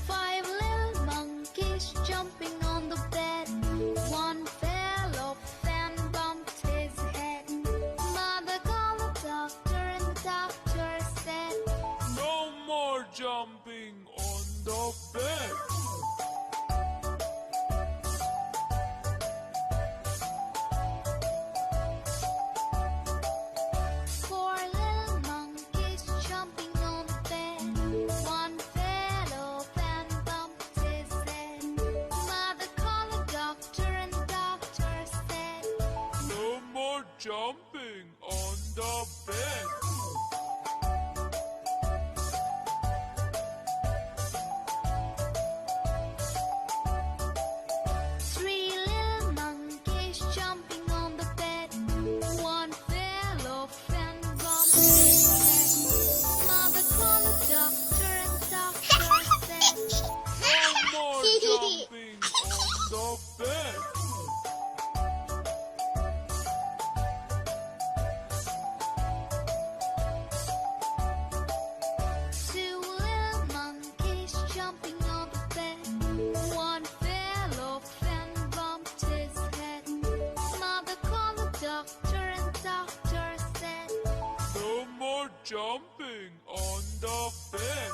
Five little monkeys jumping on the bed. One fell off and bumped his head. Mother called the doctor and the doctor said, "No more jumping on the bed." four little monkeys jumping on the bed. One fell off and bumped his head. Mother called the doctor and the doctor said, "No more jumping on the bed." three little monkeys jumping on the bed. One fell off and bumped his head. Mother called the doctor and the doctor said, "No more jumping on the bed." two little monkeys jumping on the bed. One fell off and bumped his head. Mother called the doctor and the doctor said, "No more jumping on the bed."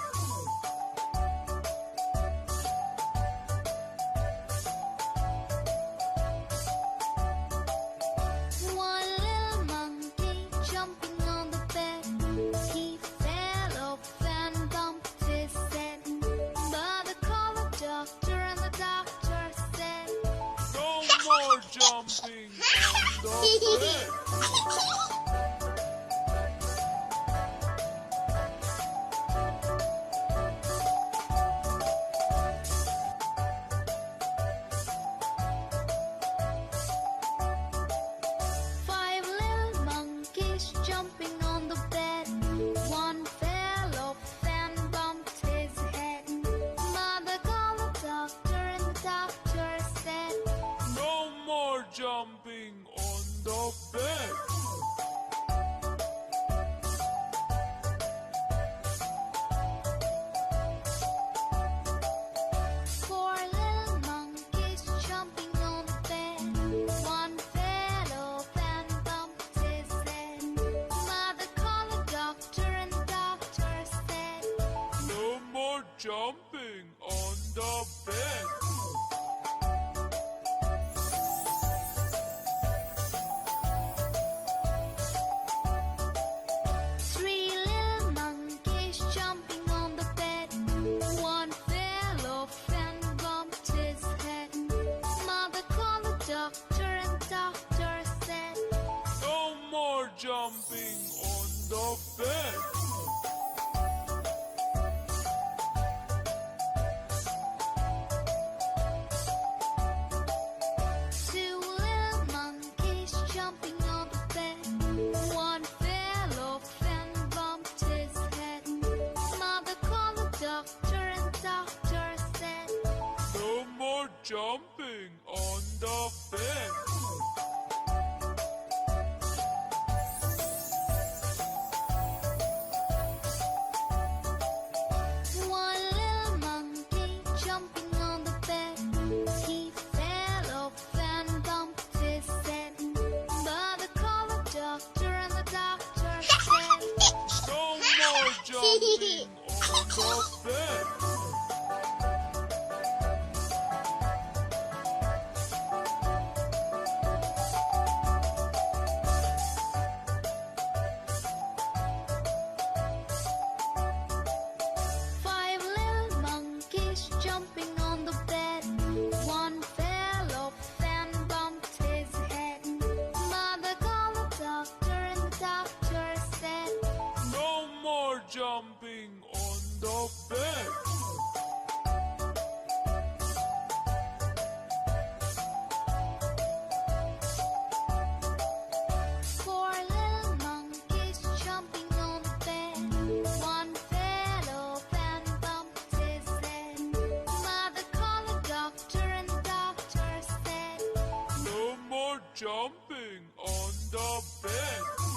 one little monkey jumping on the bed. He fell off and bumped his head. Mother called the doctor and the doctor said, "No more jumping on the bed." five little monkeys jumping on the bed. One fell off and bumped his head. Mother called the doctor and the doctor said, "No more jumping on the bed." four little monkeys jumping on the bed. One fell off and bumped his head. Mother called the doctor and the doctor said, "No more jumping on the bed." three little monkeys jumping on the bed. One fell off and bumped his head. Mother called the doctor and the doctor said, "No more jumping on the bed." two little monkeys jumping on the bed. One fell off and bumped his head. Mother called the doctor and the doctor said, "No more jumping on the bed." one little monkey jumping on the bed. He fell off and bumped his head. Mother called the doctor and the doctor said, "No more jumping on the bed." five little monkeys jumping on the bed. One fell off and bumped his head. Mother called the doctor and the doctor said, "No more jumping jumping on the bed.